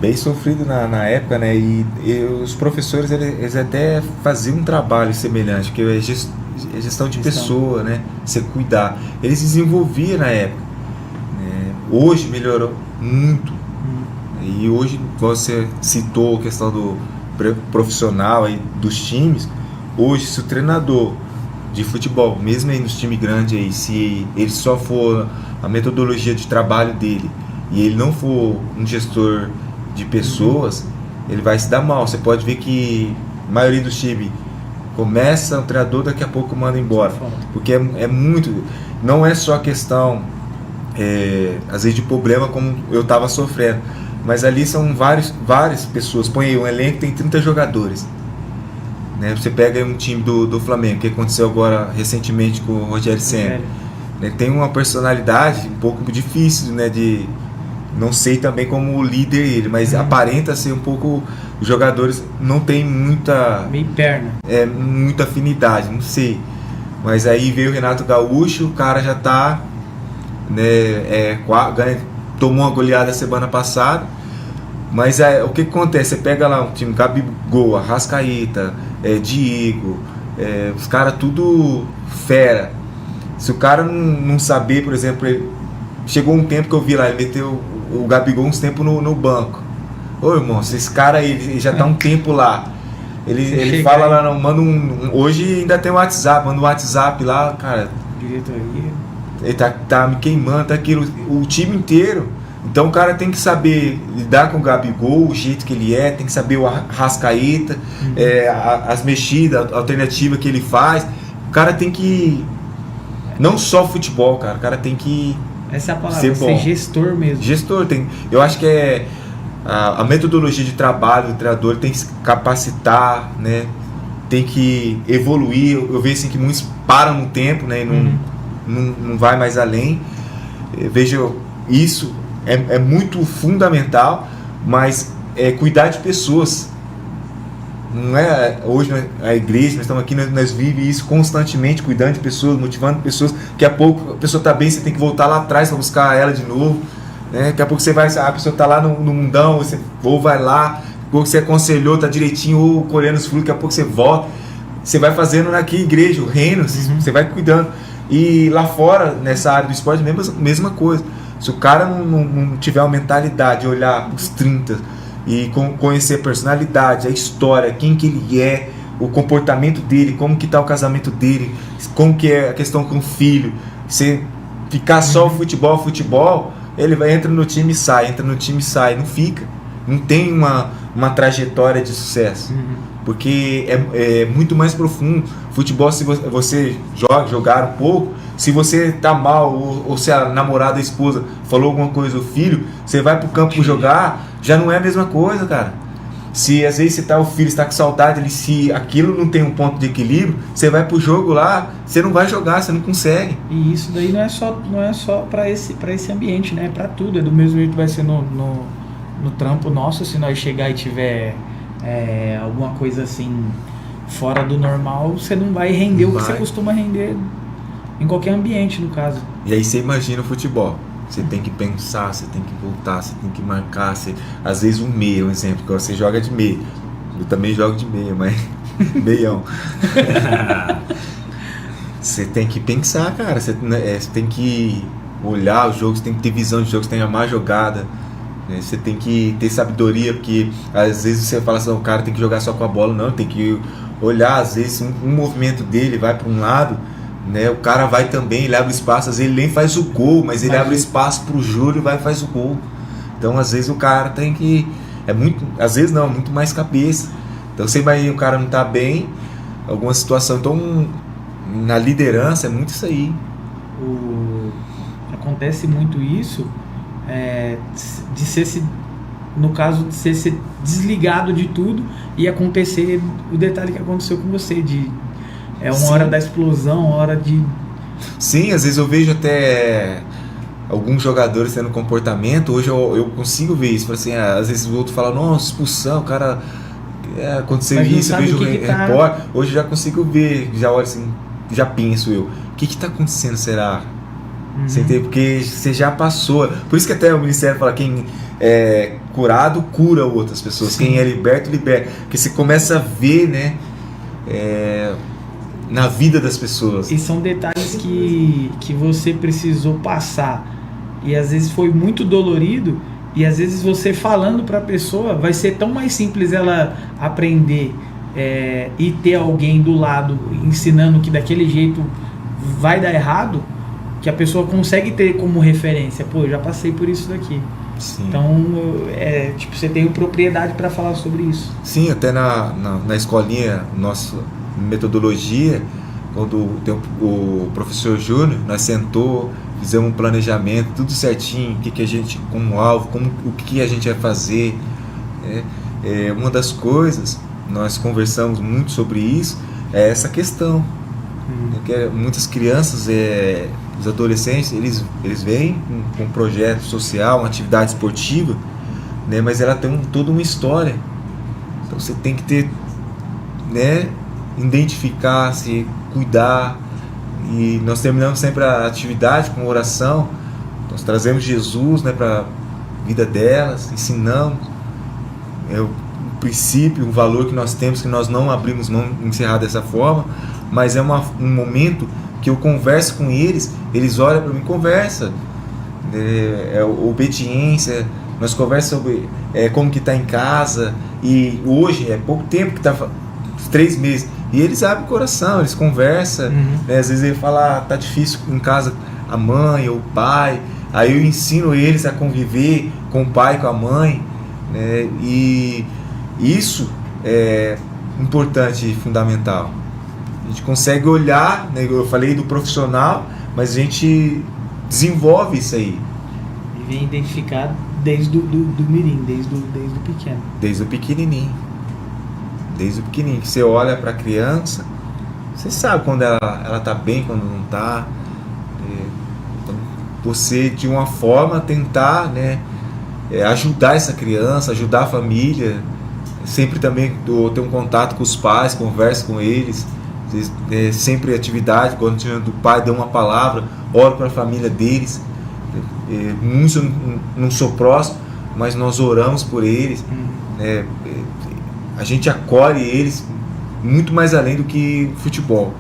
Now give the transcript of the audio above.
bem sofrido na época, né? E os professores eles até faziam um trabalho semelhante, que é gestão de pessoa, né? Você cuidar. Eles desenvolviam na época. Né? Hoje melhorou muito. E hoje você citou a questão do profissional aí, dos times. Hoje, se o treinador de futebol, mesmo aí nos times grandes aí, se ele só for a metodologia de trabalho dele e ele não for um gestor de pessoas, ele vai se dar mal. Você pode ver que a maioria dos times começa o treinador, daqui a pouco manda embora, porque é muito, não é só questão às vezes de problema como eu estava sofrendo, mas ali são várias pessoas. Põe aí um elenco, tem 30 jogadores, né? Você pega aí um time do Flamengo, que aconteceu agora recentemente com o Rogério Ceni, né? Tem uma personalidade um pouco difícil, né? Não sei também como o líder ele, mas aparenta ser um pouco. Os jogadores não tem meio perna, muita afinidade, não sei. Mas aí veio o Renato Gaúcho, o cara já tá, né? Tomou uma goleada semana passada. Mas o que acontece? Você pega lá um time Gabigol, Arrascaeta, Diego, os caras tudo fera. Se o cara não saber, por exemplo, chegou um tempo que eu vi lá, ele meteu o Gabigol uns tempos no banco. Ô irmão, esse cara aí, ele já tá um tempo lá. Ele fala lá, não, manda hoje ainda tem o WhatsApp, manda um WhatsApp lá, cara. Diretoria. Ele tá me queimando, tá aquilo, o time inteiro. Então o cara tem que saber lidar com o Gabigol, o jeito que ele tem que saber o Arrascaeta, as mexidas, a alternativa que ele faz. O cara tem que. Não só futebol, cara, o cara tem que. Essa é a palavra, ser gestor mesmo. Gestor, eu acho que a metodologia de trabalho do treinador tem que se capacitar, né? Tem que evoluir. Eu vejo assim que muitos param no tempo, né? E não vai mais além. Eu vejo isso é muito fundamental, mas cuidar de pessoas. Não é hoje a igreja, nós estamos aqui, nós vivemos isso constantemente, cuidando de pessoas, motivando pessoas. Daqui a pouco a pessoa está bem, você tem que voltar lá atrás para buscar ela de novo, né? Daqui a pouco você vai, a pessoa está lá no mundão, você vai lá, daqui a pouco você aconselhou, está direitinho, ou colhendo os frutos, daqui a pouco você volta, você vai fazendo aqui igreja, o reino, você vai cuidando. E lá fora, nessa área do esporte, mesma coisa. Se o cara não tiver uma mentalidade de olhar os 30 e conhecer a personalidade, a história, quem que ele é, o comportamento dele, como que está o casamento dele, como que é a questão com o filho, você ficar só o futebol, ele entra no time e sai, não fica, não tem uma trajetória de sucesso, porque é muito mais profundo. Futebol, se você jogar um pouco, se você tá mal, ou se a namorada, a esposa falou alguma coisa, o filho, você vai pro campo jogar, já não é a mesma coisa, cara. Se às vezes o filho está com saudade, se aquilo não tem um ponto de equilíbrio, você vai pro jogo lá, você não vai jogar, você não consegue. E isso daí não é só para esse ambiente, né? É para tudo. É do mesmo jeito que vai ser no trampo nosso, se nós chegar e tiver alguma coisa assim fora do normal, você não vai render o que você costuma render em qualquer ambiente, no caso. E aí você imagina o futebol. Você tem que pensar, você tem que voltar, você tem que marcar. Às vezes um meia, um exemplo, que você joga de meia. Eu também jogo de meia, mas meião. Você tem que pensar, cara. Você tem que olhar o jogo, você tem que ter visão de jogo, você tem que amar a jogada. Né? Você tem que ter sabedoria, porque às vezes você fala assim, o cara tem que jogar só com a bola. Não, tem que olhar, às vezes um movimento dele vai para um lado, né? O cara vai também, ele abre espaço, às vezes ele nem faz o gol, mas ele abre espaço pro Júlio e vai e faz o gol. Então às vezes o cara tem que, às vezes não, muito mais cabeça. Então você vai, o cara não tá bem, alguma situação, então na liderança é muito isso aí. Acontece muito isso, de ser, no caso de ser desligado de tudo e acontecer o detalhe que aconteceu com você, uma hora da explosão, uma hora de... Sim, às vezes eu vejo até alguns jogadores tendo comportamento, hoje eu consigo ver isso, assim, às vezes o outro fala, nossa, expulsão, o cara, aconteceu isso, eu vejo o repórter, hoje eu já consigo ver, já olho assim, já penso eu, o que está acontecendo, será? Você entende? Porque você já passou, por isso que até o Ministério fala, quem curado cura outras pessoas. Sim. Quem é liberto, liberta. Porque você começa a ver, né, na vida das pessoas. E são detalhes que você precisou passar. E às vezes foi muito dolorido. E às vezes você falando para a pessoa vai ser tão mais simples ela aprender e ter alguém do lado ensinando que daquele jeito vai dar errado, que a pessoa consegue ter como referência. Pô, eu já passei por isso daqui. Sim. Então, tipo, você tem propriedade para falar sobre isso. Sim, até na escolinha, nossa metodologia, quando tem o professor Júnior, nós sentou, fizemos um planejamento, tudo certinho, o que a gente, como alvo, o que a gente vai fazer. Uma das coisas, nós conversamos muito sobre isso, é essa questão. Que muitas crianças, os adolescentes, eles vêm com um projeto social, uma atividade esportiva, né, mas ela tem toda uma história. Então você tem que ter, né, identificar, se cuidar. E nós terminamos sempre a atividade com oração. Nós trazemos Jesus, né, para a vida delas, ensinamos o princípio, o valor que nós temos, que nós não abrimos mão de encerrar dessa forma, mas é um momento que eu converso com eles, eles olham para mim, conversa, obediência, nós conversamos sobre como que está em casa, e hoje é pouco tempo que está, 3 meses, e eles abrem o coração, eles conversam, né? Às vezes ele fala, tá difícil em casa a mãe ou o pai, aí eu ensino eles a conviver com o pai e com a mãe, né? E isso é importante e fundamental. A gente consegue olhar, né? Eu falei do profissional, mas a gente desenvolve isso aí. E vem identificado desde do mirim, desde o pequeno. Desde o pequenininho. Desde o pequenininho. Que você olha para a criança, você sabe quando ela tá bem, quando não tá. Então, você, de uma forma, tentar, né, ajudar essa criança, ajudar a família. Sempre também ter um contato com os pais, converso com eles. Sempre atividade, quando tinha do pai, dou uma palavra, oro para a família deles. Muitos eu não sou próximo, mas nós oramos por eles. A gente acolhe eles muito mais além do que futebol.